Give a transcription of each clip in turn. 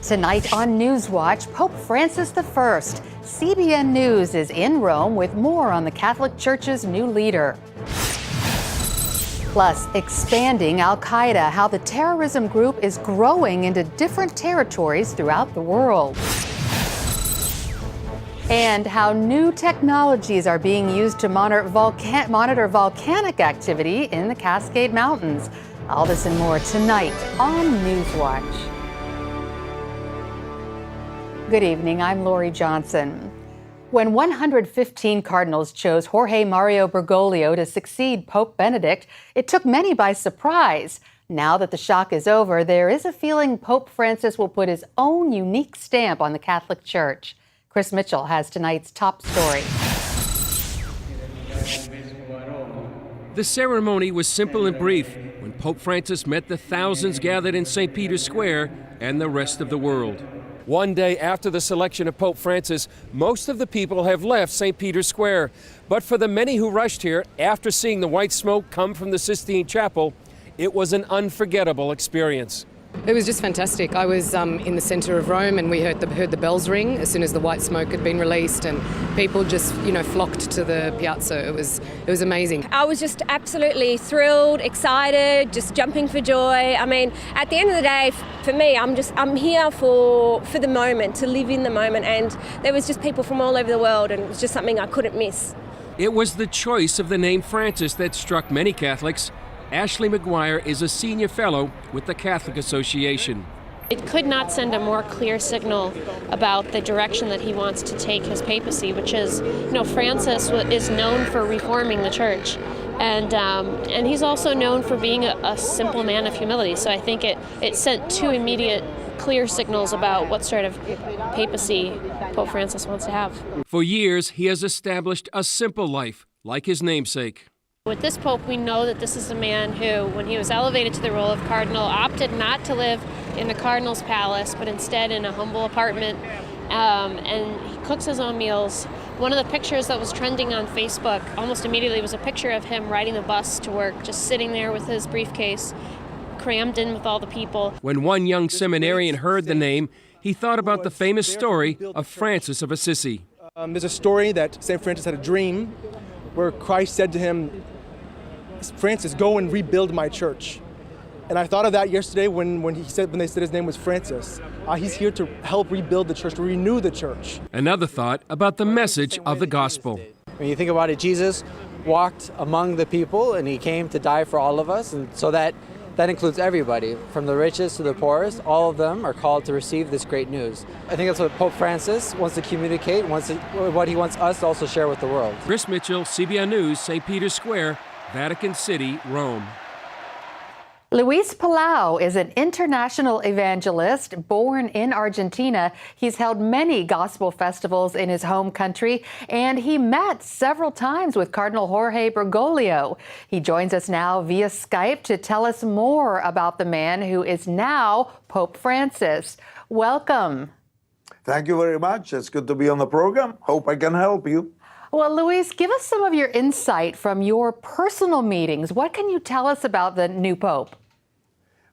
Tonight on NewsWatch, Pope Francis I. CBN News is in Rome with more on the Catholic Church's new leader. Plus, expanding Al-Qaeda, how the terrorism group is growing into different territories throughout the world. And how new technologies are being used to monitor volcanic activity in the Cascade Mountains. All this and more tonight on NewsWatch. Good evening, I'm Lori Johnson. When 115 cardinals chose Jorge Mario Bergoglio to succeed Pope Benedict, it took many by surprise. Now that the shock is over, there is a feeling Pope Francis will put his own unique stamp on the Catholic Church. Chris Mitchell has tonight's top story. The ceremony was simple and brief when Pope Francis met the thousands gathered in St. Peter's Square and the rest of the world. One day after the selection of Pope Francis, most of the people have left St. Peter's Square. But for the many who rushed here after seeing the white smoke come from the Sistine Chapel, it was an unforgettable experience. It was just fantastic. I was in the center of Rome, and we heard the bells ring as soon as the white smoke had been released, and people just, flocked to the piazza. It was amazing. I was just absolutely thrilled, excited, just jumping for joy. I mean, at the end of the day, for me, I'm here for the moment, to live in the moment, and there was just people from all over the world, and it was just something I couldn't miss. It was the choice of the name Francis that struck many Catholics. Ashley McGuire is a senior fellow with the Catholic Association. It could not send a more clear signal about the direction that he wants to take his papacy, which is, Francis is known for reforming the church, and he's also known for being a simple man of humility. So I think it sent two immediate clear signals about what sort of papacy Pope Francis wants to have. For years, he has established a simple life, like his namesake. With this Pope, we know that this is a man who, when he was elevated to the role of cardinal, opted not to live in the cardinal's palace, but instead in a humble apartment, and he cooks his own meals. One of the pictures that was trending on Facebook almost immediately was a picture of him riding the bus to work, just sitting there with his briefcase, crammed in with all the people. When one young seminarian heard the name, he thought about the famous story of Francis of Assisi. There's a story that St. Francis had a dream where Christ said to him, "Francis, go and rebuild my church." And I thought of that yesterday when they said his name was Francis. He's here to help rebuild the church, to renew the church. Another thought about the message of the gospel. When you think about it, Jesus walked among the people and he came to die for all of us, and so that includes everybody, from the richest to the poorest. All of them are called to receive this great news. I think that's what Pope Francis wants to communicate, what he wants us to also share with the world. Chris Mitchell, CBN News, St. Peter's Square, Vatican City, Rome. Luis Palau is an international evangelist born in Argentina. He's held many gospel festivals in his home country, and he met several times with Cardinal Jorge Bergoglio. He joins us now via Skype to tell us more about the man who is now Pope Francis. Welcome. Thank you very much. It's good to be on the program. Hope I can help you. Well, Luis, give us some of your insight from your personal meetings. What can you tell us about the new Pope?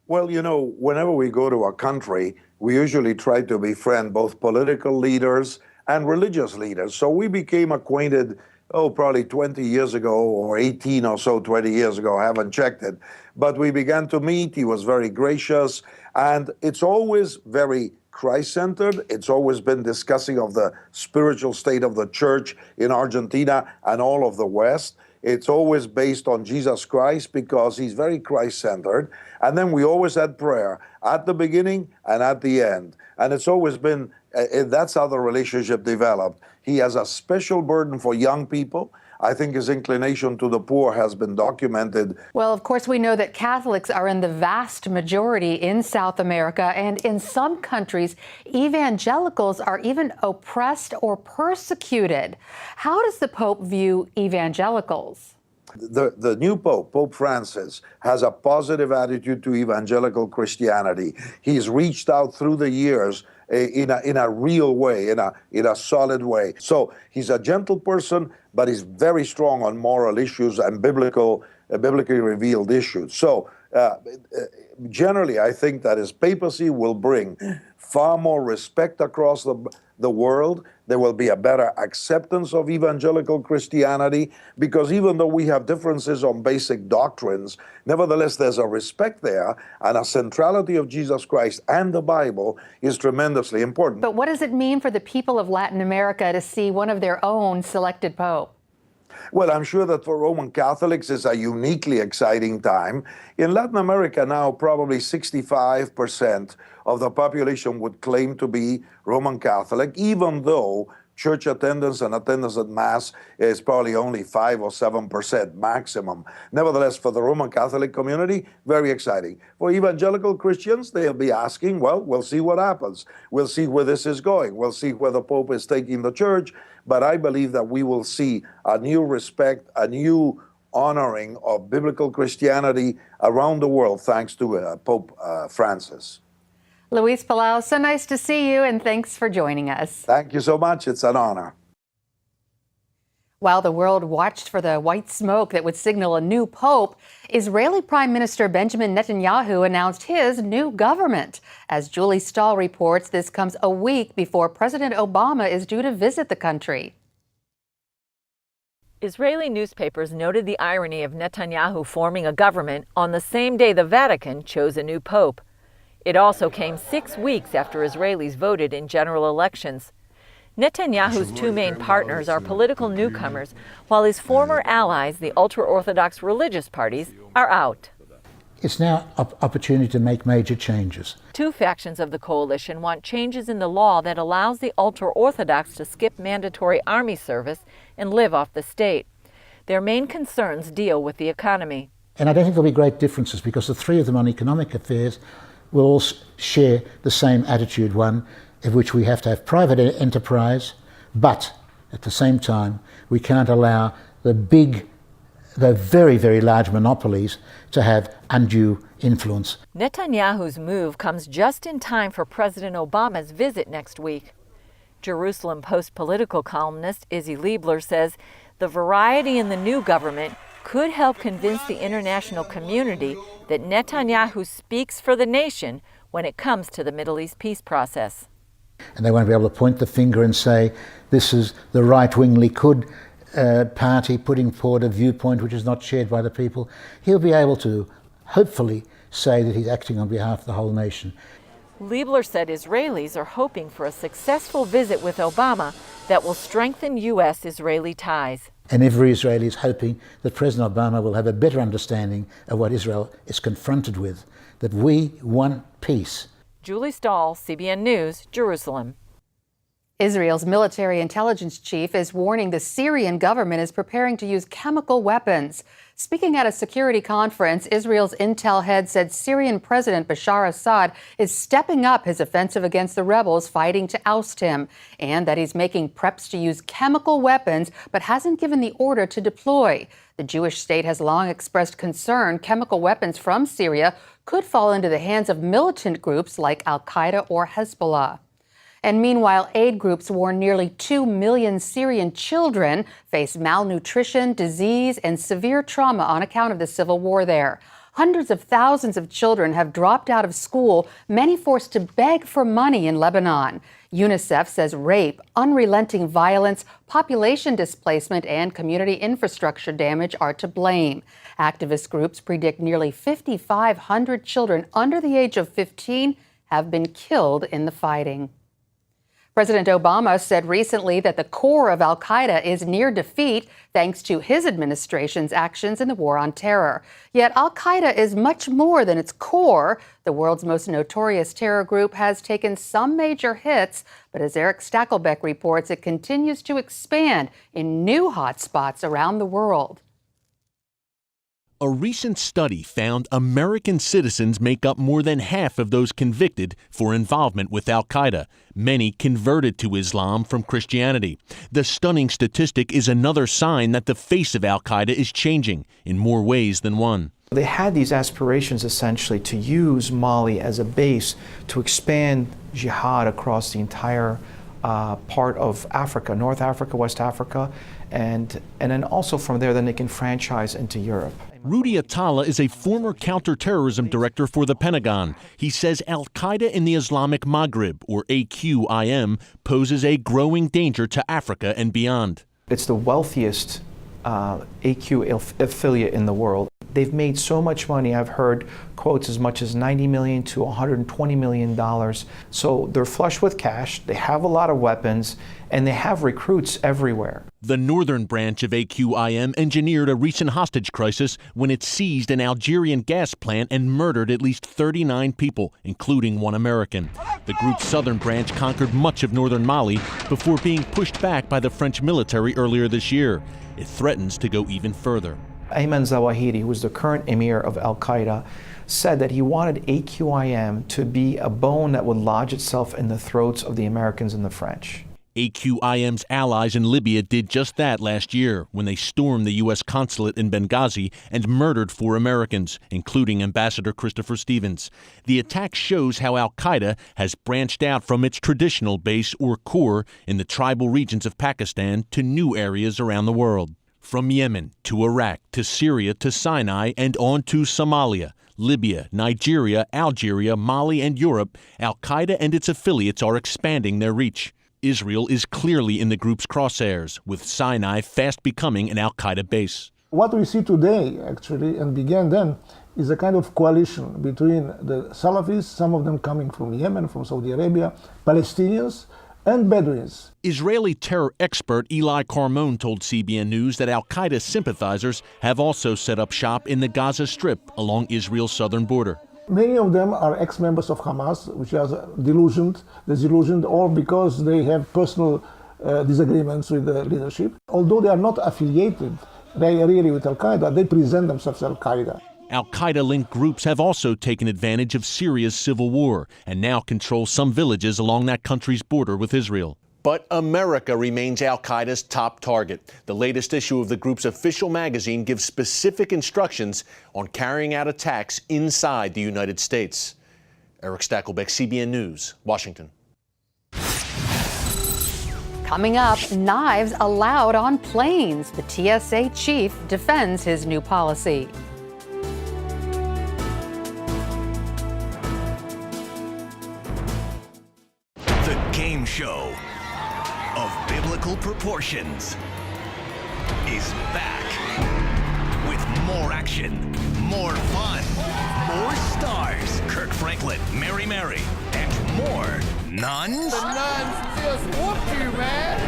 Well, whenever we go to a country, we usually try to befriend both political leaders and religious leaders. So we became acquainted, probably 20 years ago or 18 or so, 20 years ago. I haven't checked it. But we began to meet. He was very gracious. And it's always very Christ-centered. It's always been discussing of the spiritual state of the church in Argentina and all of the West. It's always based on Jesus Christ because he's very Christ-centered. And then we always had prayer at the beginning and at the end. And it's always been, that's how the relationship developed. He has a special burden for young people. I think his inclination to the poor has been documented. Well, of course, we know that Catholics are in the vast majority in South America, and in some countries, evangelicals are even oppressed or persecuted. How does the Pope view evangelicals? The new Pope, Pope Francis, has a positive attitude to evangelical Christianity. He's reached out through the years in a real way, in a solid way. So he's a gentle person, but he's very strong on moral issues and biblically revealed issues. So generally, I think that his papacy will bring far more respect across the world. There will be a better acceptance of evangelical Christianity, because even though we have differences on basic doctrines, nevertheless, there's a respect there, and a centrality of Jesus Christ and the Bible is tremendously important. But what does it mean for the people of Latin America to see one of their own selected pope? Well, I'm sure that for Roman Catholics it's a uniquely exciting time. In Latin America now, probably 65% of the population would claim to be Roman Catholic, even though church attendance and attendance at Mass is probably only 5 or 7% maximum. Nevertheless, for the Roman Catholic community, very exciting. For evangelical Christians, they'll be asking, well, we'll see what happens. We'll see where this is going. We'll see where the Pope is taking the church. But I believe that we will see a new respect, a new honoring of biblical Christianity around the world, thanks to Pope Francis. Luis Palau, so nice to see you, and thanks for joining us. Thank you so much. It's an honor. While the world watched for the white smoke that would signal a new pope, Israeli Prime Minister Benjamin Netanyahu announced his new government. As Julie Stahl reports, this comes a week before President Obama is due to visit the country. Israeli newspapers noted the irony of Netanyahu forming a government on the same day the Vatican chose a new pope. It also came 6 weeks after Israelis voted in general elections. Netanyahu's two main partners are political newcomers, while his former allies, the ultra-Orthodox religious parties, are out. It's now an opportunity to make major changes. Two factions of the coalition want changes in the law that allows the ultra-Orthodox to skip mandatory army service and live off the state. Their main concerns deal with the economy. And I don't think there'll be great differences, because the three of them on economic affairs will all share the same attitude, one of which we have to have private enterprise, but at the same time we can't allow the very, very large monopolies to have undue influence. Netanyahu's move comes just in time for President Obama's visit next week. Jerusalem Post political columnist Izzy Liebler says the variety in the new government could help convince the international community that Netanyahu speaks for the nation when it comes to the Middle East peace process. And they won't be able to point the finger and say, this is the right-wing Likud party putting forward a viewpoint which is not shared by the people. He'll be able to, hopefully, say that he's acting on behalf of the whole nation. Liebler said Israelis are hoping for a successful visit with Obama that will strengthen U.S.-Israeli ties. And every Israeli is hoping that President Obama will have a better understanding of what Israel is confronted with, that we want peace. Julie Stahl, CBN News, Jerusalem. Israel's military intelligence chief is warning the Syrian government is preparing to use chemical weapons. Speaking at a security conference, Israel's intel head said Syrian President Bashar Assad is stepping up his offensive against the rebels fighting to oust him, and that he's making preps to use chemical weapons but hasn't given the order to deploy. The Jewish state has long expressed concern chemical weapons from Syria could fall into the hands of militant groups like Al-Qaeda or Hezbollah. And meanwhile, aid groups warn nearly 2 million Syrian children face malnutrition, disease, and severe trauma on account of the civil war there. Hundreds of thousands of children have dropped out of school, many forced to beg for money in Lebanon. UNICEF says rape, unrelenting violence, population displacement, and community infrastructure damage are to blame. Activist groups predict nearly 5,500 children under the age of 15 have been killed in the fighting. President Obama said recently that the core of Al-Qaeda is near defeat thanks to his administration's actions in the war on terror. Yet Al-Qaeda is much more than its core. The world's most notorious terror group has taken some major hits, but as Eric Stackelbeck reports, it continues to expand in new hotspots around the world. A recent study found American citizens make up more than half of those convicted for involvement with al-Qaeda. Many converted to Islam from Christianity. The stunning statistic is another sign that the face of al-Qaeda is changing in more ways than one. They had these aspirations essentially to use Mali as a base to expand jihad across the entire part of Africa, North Africa, West Africa, and then also from there then they can franchise into Europe. Rudy Atala is a former counterterrorism director for the Pentagon. He says al-Qaeda in the Islamic Maghreb, or AQIM, poses a growing danger to Africa and beyond. It's the wealthiest AQ affiliate in the world. They've made so much money. I've heard quotes as much as $90 million to $120 million. So they're flush with cash, they have a lot of weapons, and they have recruits everywhere. The northern branch of AQIM engineered a recent hostage crisis when it seized an Algerian gas plant and murdered at least 39 people, including one American. The group's southern branch conquered much of northern Mali before being pushed back by the French military earlier this year. It threatens to go even further. Ayman Zawahiri, who is the current emir of al-Qaeda, said that he wanted AQIM to be a bone that would lodge itself in the throats of the Americans and the French. AQIM's allies in Libya did just that last year when they stormed the U.S. consulate in Benghazi and murdered 4 Americans, including Ambassador Christopher Stevens. The attack shows how al-Qaeda has branched out from its traditional base or core in the tribal regions of Pakistan to new areas around the world. From Yemen to Iraq to Syria to Sinai and on to Somalia, Libya, Nigeria, Algeria, Mali, and Europe, al-Qaeda and its affiliates are expanding their reach. Israel is clearly in the group's crosshairs, with Sinai fast becoming an al-Qaeda base. What we see today, actually, and began then, is a kind of coalition between the Salafis, some of them coming from Yemen, from Saudi Arabia, Palestinians, and Bedouins. Israeli terror expert Eli Carmon told CBN News that al-Qaeda sympathizers have also set up shop in the Gaza Strip along Israel's southern border. Many of them are ex-members of Hamas, which are disillusioned, or because they have personal disagreements with the leadership. Although they are not affiliated really with al-Qaeda, they present themselves as al-Qaeda. Al-Qaeda-linked groups have also taken advantage of Syria's civil war and now control some villages along that country's border with Israel. But America remains al-Qaeda's top target. The latest issue of the group's official magazine gives specific instructions on carrying out attacks inside the United States. Eric Stakelbeck, CBN News, Washington. Coming up, knives allowed on planes. The TSA chief defends his new policy. The game show of biblical proportions is back with more action, more fun, more stars. Kirk Franklin, Mary, and more nuns. The nuns just whooped you, man.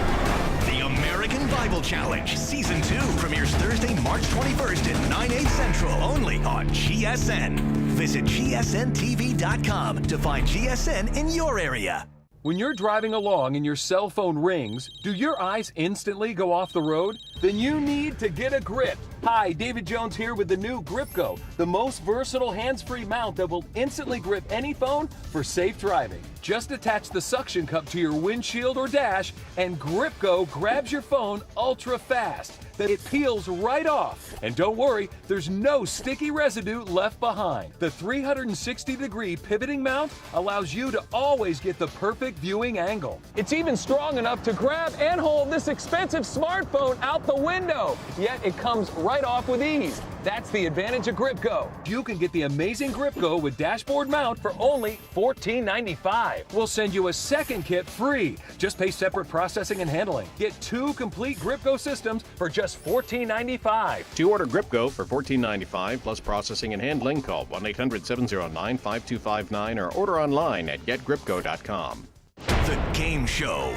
The American Bible Challenge Season 2 premieres Thursday, March 21st at 9/8 Central, only on GSN. Visit GSNTV.com to find GSN in your area. When you're driving along and your cell phone rings, do your eyes instantly go off the road? Then you need to get a grip. Hi, David Jones here with the new GripGo, the most versatile hands-free mount that will instantly grip any phone for safe driving. Just attach the suction cup to your windshield or dash, and GripGo grabs your phone ultra fast. Then it peels right off. And don't worry, there's no sticky residue left behind. The 360-degree pivoting mount allows you to always get the perfect viewing angle. It's even strong enough to grab and hold this expensive smartphone out the window. Yet it comes right off with ease. That's the advantage of GripGo. You can get the amazing GripGo with dashboard mount for only $14.95. We'll send you a second kit free. Just pay separate processing and handling. Get 2 complete GripGo systems for just $14.95. To order GripGo for $14.95 plus processing and handling, call 1-800-709-5259 or order online at getgripgo.com. The game show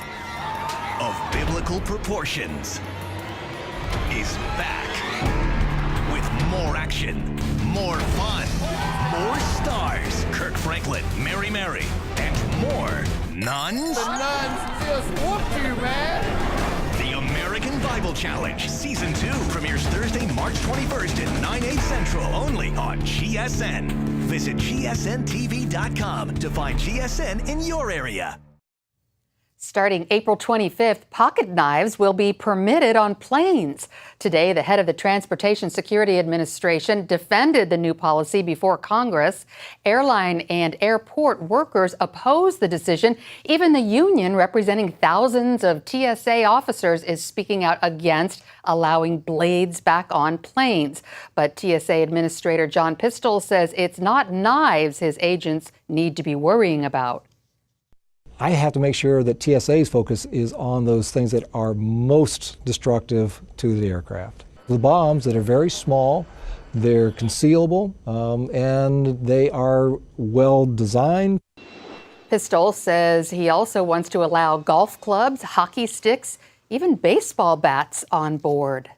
of biblical proportions is back with more action, more fun, more stars. Kirk Franklin, Mary, and more nuns. The nuns just whooped you, man. The American Bible Challenge Season 2 premieres Thursday, March 21st at 9/8 Central, only on GSN. Visit GSNTV.com to find GSN in your area. Starting April 25th, pocket knives will be permitted on planes. Today, the head of the Transportation Security Administration defended the new policy before Congress. Airline and airport workers opposed the decision. Even the union, representing thousands of TSA officers, is speaking out against allowing blades back on planes. But TSA Administrator John Pistol says it's not knives his agents need to be worrying about. I have to make sure that TSA's focus is on those things that are most destructive to the aircraft. The bombs that are very small, they're concealable, and they are well designed. Pistol says he also wants to allow golf clubs, hockey sticks, even baseball bats on board.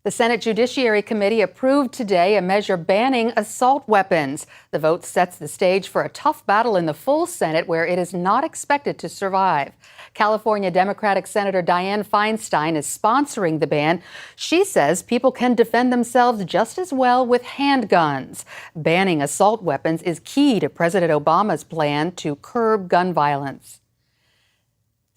The Senate Judiciary Committee approved today a measure banning assault weapons. The vote sets the stage for a tough battle in the full Senate, where it is not expected to survive. California Democratic Senator Dianne Feinstein is sponsoring the ban. She says people can defend themselves just as well with handguns. Banning assault weapons is key to President Obama's plan to curb gun violence.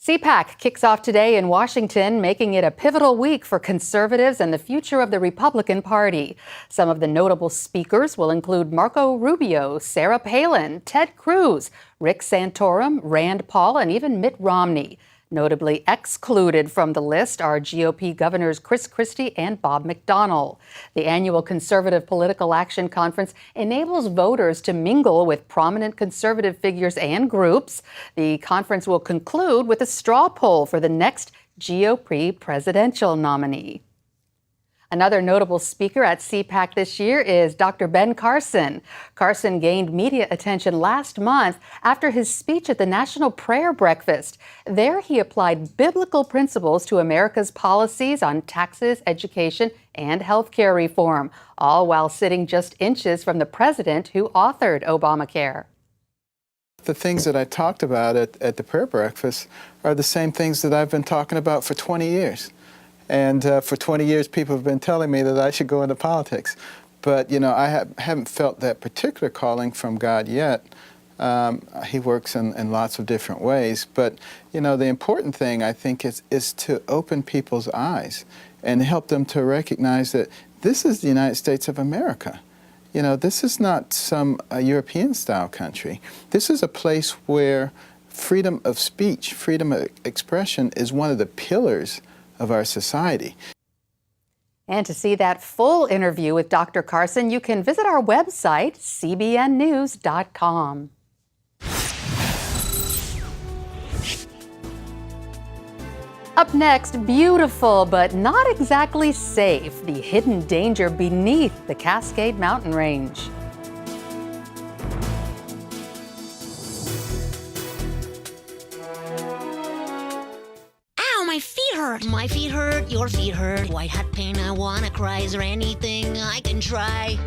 CPAC kicks off today in Washington, making it a pivotal week for conservatives and the future of the Republican Party. Some of the notable speakers will include Marco Rubio, Sarah Palin, Ted Cruz, Rick Santorum, Rand Paul, and even Mitt Romney. Notably excluded from the list are GOP Governors Chris Christie and Bob McDonnell. The annual Conservative Political Action Conference enables voters to mingle with prominent conservative figures and groups. The conference will conclude with a straw poll for the next GOP presidential nominee. Another notable speaker at CPAC this year is Dr. Ben Carson. Carson gained media attention last month after his speech at the National Prayer Breakfast. There, he applied biblical principles to America's policies on taxes, education, and health care reform, all while sitting just inches from the president who authored Obamacare. The things that I talked about at the prayer breakfast are the same things that I've been talking about for 20 years. And for 20 years, people have been telling me that I should go into politics. But, you know, I haven't felt that particular calling from God yet. He works in lots of different ways. But, you know, the important thing, I think, is to open people's eyes and help them to recognize that this is the United States of America. You know, this is not some European-style country. This is a place where freedom of speech, freedom of expression is one of the pillars of our society. And to see that full interview with Dr. Carson, you can visit our website, cbnnews.com. Up next, beautiful but not exactly safe, the hidden danger beneath the Cascade Mountain Range. My feet hurt. My feet hurt, your feet hurt. White hot pain, I wanna cry. Is there anything I can try?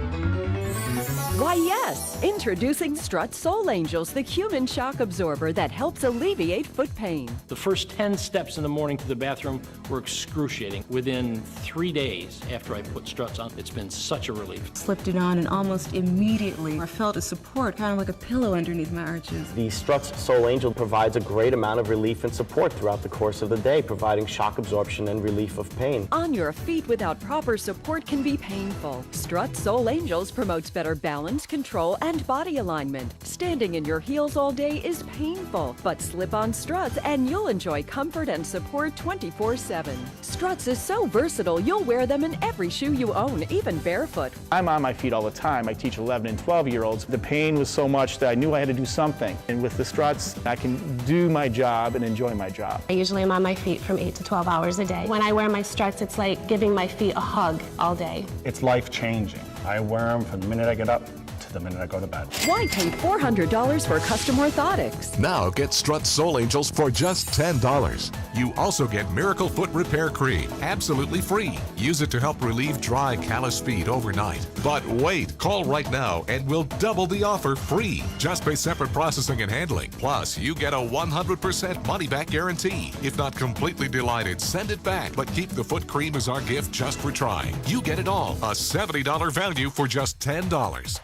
Why, yes! Introducing Strut Soul Angels, the human shock absorber that helps alleviate foot pain. The first 10 steps in the morning to the bathroom were excruciating. Within 3 days after I put Struts on, it's been such a relief. Slipped it on and almost immediately I felt a support, kind of like a pillow underneath my arches. The Struts Soul Angel provides a great amount of relief and support throughout the course of the day, providing shock absorption and relief of pain. On your feet without proper support can be painful. Strut Soul Angels promotes better balance, control, and body alignment. Standing in your heels all day is painful, but slip on Struts and you'll enjoy comfort and support 24/7. Struts is so versatile, you'll wear them in every shoe you own, even barefoot. I'm on my feet all the time. I teach 11 and 12-year-olds. The pain was so much that I knew I had to do something. And with the Struts, I can do my job and enjoy my job. I usually am on my feet from 8 to 12 hours a day. When I wear my Struts, it's like giving my feet a hug all day. It's life-changing. I wear them from the minute I get up to the minute I go to bed. Why pay $400 for custom orthotics? Now get Strut Soul Angels for just $10. You also get Miracle Foot Repair Cream, absolutely free. Use it to help relieve dry, callous feet overnight. But wait, call right now and we'll double the offer free. Just pay separate processing and handling. Plus, you get a 100% money-back guarantee. If not completely delighted, send it back. But keep the foot cream as our gift just for trying. You get it all. A $70 value for just $10.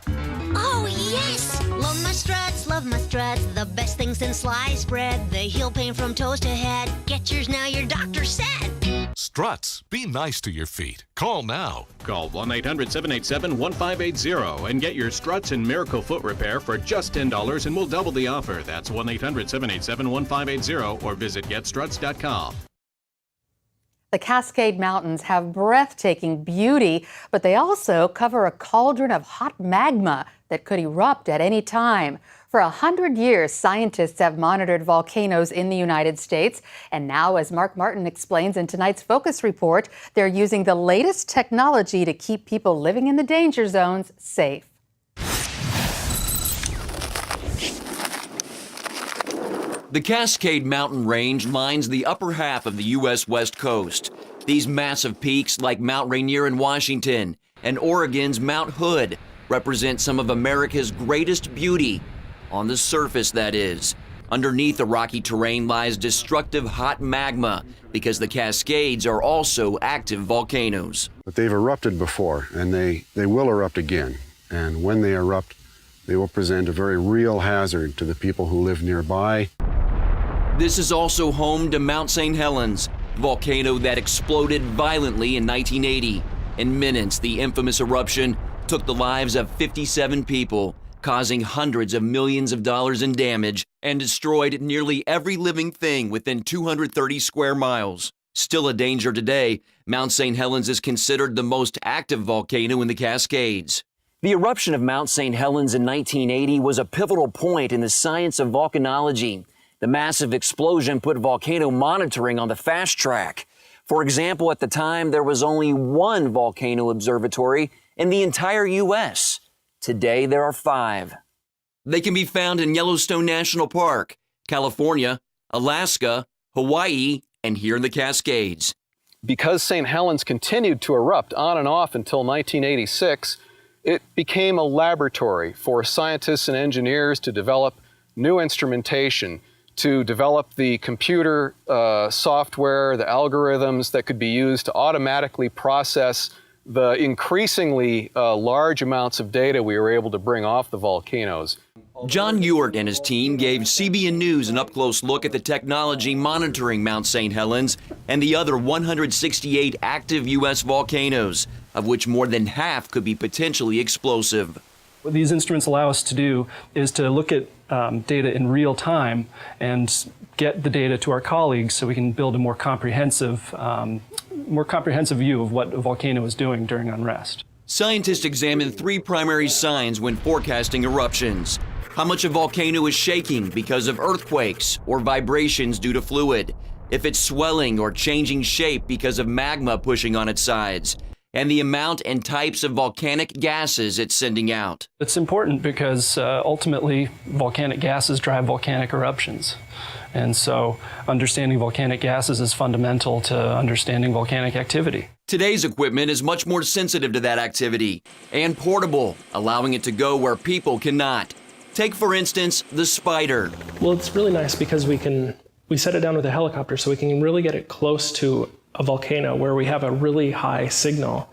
Oh, yes! Love my Struts, love love my struts, the best thing since sliced bread. They heal pain from toes to head. Get yours now, your doctor said. Struts, be nice to your feet. Call now. Call 1-800-787-1580 and get your Struts and Miracle Foot Repair for just $10 and we'll double the offer. That's 1-800-787-1580 or visit getstruts.com. The Cascade Mountains have breathtaking beauty, but they also cover a cauldron of hot magma that could erupt at any time. For 100 years, scientists have monitored volcanoes in the United States. And now, as Mark Martin explains in tonight's Focus Report, they're using the latest technology to keep people living in the danger zones safe. The Cascade Mountain Range lines the upper half of the U.S. West Coast. These massive peaks, like Mount Rainier in Washington and Oregon's Mount Hood, represent some of America's greatest beauty. On the surface, that is. Underneath the rocky terrain lies destructive hot magma, because the Cascades are also active volcanoes. But they've erupted before, and they will erupt again. And when they erupt, they will present a very real hazard to the people who live nearby. This is also home to Mount St. Helens, the volcano that exploded violently in 1980. In minutes, the infamous eruption took the lives of 57 people, causing hundreds of millions of dollars in damage and destroyed nearly every living thing within 230 square miles. Still a danger today, Mount St. Helens is considered the most active volcano in the Cascades. The eruption of Mount St. Helens in 1980 was a pivotal point in the science of volcanology. The massive explosion put volcano monitoring on the fast track. For example, at the time, there was only one volcano observatory in the entire U.S. Today, there are 5. They can be found in Yellowstone National Park, California, Alaska, Hawaii, and here in the Cascades. Because St. Helens continued to erupt on and off until 1986, it became a laboratory for scientists and engineers to develop new instrumentation, to develop the computer software, the algorithms that could be used to automatically process the increasingly large amounts of data we were able to bring off the volcanoes. John Ewart and his team gave CBN News an up-close look at the technology monitoring Mount St. Helens and the other 168 active U.S. volcanoes, of which more than half could be potentially explosive. What these instruments allow us to do is to look at data in real time and get the data to our colleagues so we can build a more comprehensive view of what a volcano is doing during unrest. Scientists examined 3 primary signs when forecasting eruptions. How much a volcano is shaking because of earthquakes or vibrations due to fluid, if it's swelling or changing shape because of magma pushing on its sides, and the amount and types of volcanic gases it's sending out. It's important because ultimately volcanic gases drive volcanic eruptions. And so understanding volcanic gases is fundamental to understanding volcanic activity. Today's equipment is much more sensitive to that activity and portable, allowing it to go where people cannot. Take, for instance, the Spider. Well, it's really nice because we set it down with a helicopter so we can really get it close to a volcano where we have a really high signal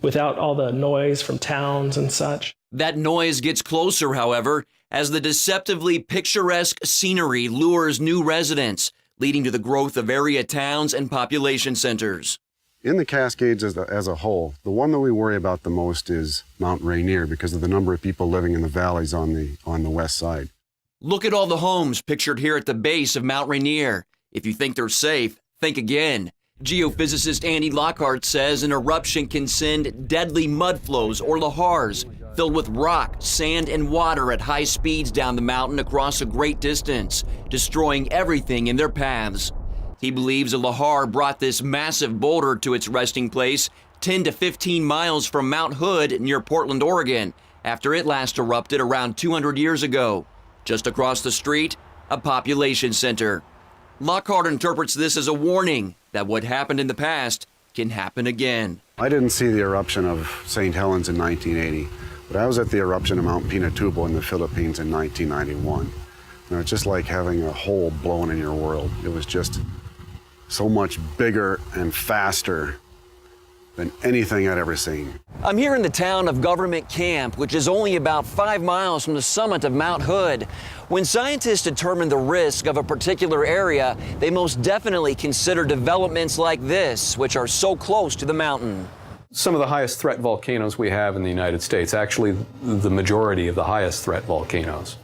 without all the noise from towns and such. That noise gets closer, however, as the deceptively picturesque scenery lures new residents, leading to the growth of area towns and population centers. In the Cascades as a whole, the one that we worry about the most is Mount Rainier because of the number of people living in the valleys on the west side. Look at all the homes pictured here at the base of Mount Rainier. If you think they're safe, think again. Geophysicist Andy Lockhart says an eruption can send deadly mud flows or lahars filled with rock, sand, and water at high speeds down the mountain across a great distance, destroying everything in their paths. He believes a lahar brought this massive boulder to its resting place 10 to 15 miles from Mount Hood near Portland, Oregon, after it last erupted around 200 years ago. Just across the street, a population center. Lockhart interprets this as a warning that what happened in the past can happen again. I didn't see the eruption of St. Helens in 1980, but I was at the eruption of Mount Pinatubo in the Philippines in 1991. And it's just like having a hole blown in your world. It was just so much bigger and faster than anything I'd ever seen. I'm here in the town of Government Camp, which is only about 5 miles from the summit of Mount Hood. When scientists determine the risk of a particular area, they most definitely consider developments like this, which are so close to the mountain. Some of the highest threat volcanoes we have in the United States, actually the majority of the highest threat volcanoes.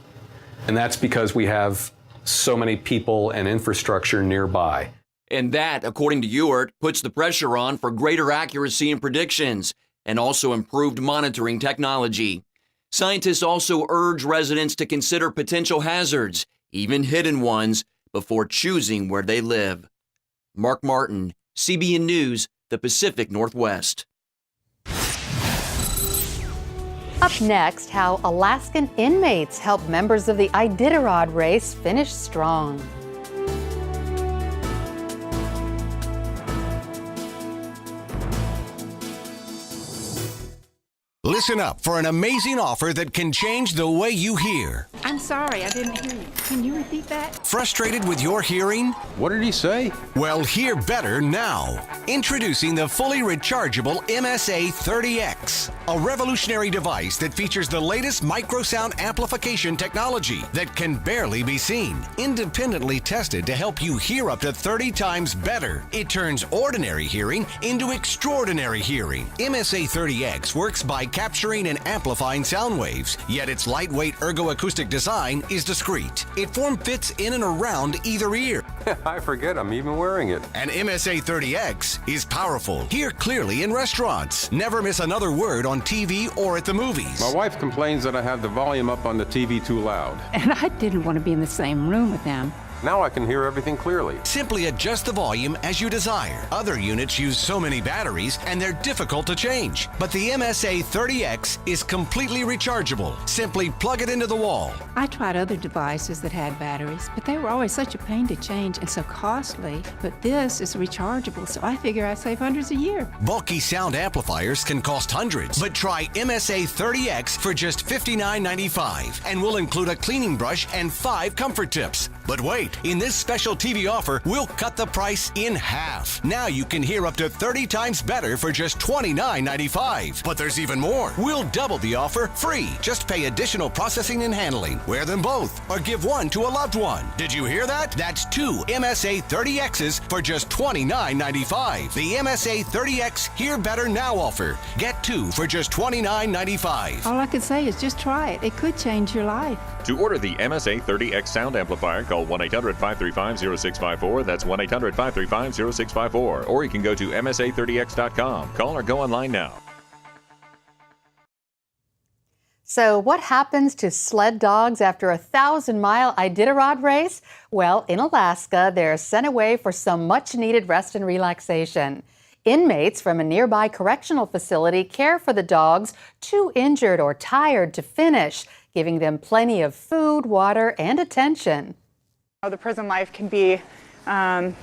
And that's because we have so many people and infrastructure nearby. And that, according to Ewart, puts the pressure on for greater accuracy in predictions and also improved monitoring technology. Scientists also urge residents to consider potential hazards, even hidden ones, before choosing where they live. Mark Martin, CBN News, the Pacific Northwest. Up next, how Alaskan inmates help members of the Iditarod race finish strong. Listen up for an amazing offer that can change the way you hear. I'm sorry, I didn't hear you. Can you repeat that? Frustrated with your hearing? What did he say? Well, hear better now. Introducing the fully rechargeable MSA 30X, a revolutionary device that features the latest microsound amplification technology that can barely be seen. Independently tested to help you hear up to 30 times better. It turns ordinary hearing into extraordinary hearing. MSA 30X works by capturing and amplifying sound waves, yet its lightweight ergoacoustic design is discreet. It form-fits in and around either ear. I forget I'm even wearing it. And MSA 30X is powerful. Hear clearly in restaurants. Never miss another word on TV or at the movies. My wife complains that I have the volume up on the TV too loud. And I didn't want to be in the same room with them. Now I can hear everything clearly. Simply adjust the volume as you desire. Other units use so many batteries and they're difficult to change. But the MSA 30X is completely rechargeable. Simply plug it into the wall. I tried other devices that had batteries, but they were always such a pain to change and so costly. But this is rechargeable, so I figure I save hundreds a year. Bulky sound amplifiers can cost hundreds, but try MSA 30X for just $59.95 and we'll include a cleaning brush and 5 comfort tips. But wait, in this special TV offer, we'll cut the price in half. Now you can hear up to 30 times better for just $29.95. But there's even more. We'll double the offer free. Just pay additional processing and handling. Wear them both or give one to a loved one. Did you hear that? That's 2 MSA 30Xs for just $29.95. The MSA 30X Hear Better Now offer. Get 2 for just $29.95. All I can say is just try it. It could change your life. To order the MSA 30X sound amplifier, call 1-800-535-0654. That's 1-800-535-0654. Or you can go to MSA30X.com. Call or go online now. So what happens to sled dogs after a 1,000-mile Iditarod race? Well, in Alaska, they're sent away for some much-needed rest and relaxation. Inmates from a nearby correctional facility care for the dogs too injured or tired to finish, giving them plenty of food, water, and attention. The prison life can be kind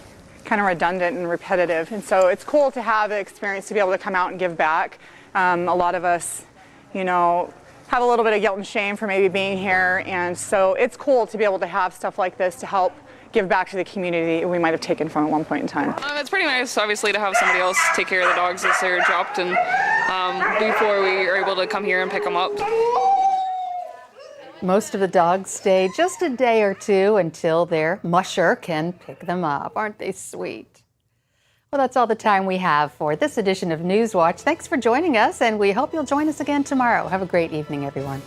of redundant and repetitive, and so it's cool to have the experience to be able to come out and give back. A lot of us, have a little bit of guilt and shame for maybe being here, and so it's cool to be able to have stuff like this to help give back to the community we might have taken from at one point in time. It's pretty nice, obviously, to have somebody else take care of the dogs as they're dropped, and before we are able to come here and pick them up. Most of the dogs stay just a day or two until their musher can pick them up. Aren't they sweet? Well, that's all the time we have for this edition of NewsWatch. Thanks for joining us, and we hope you'll join us again tomorrow. Have a great evening, everyone.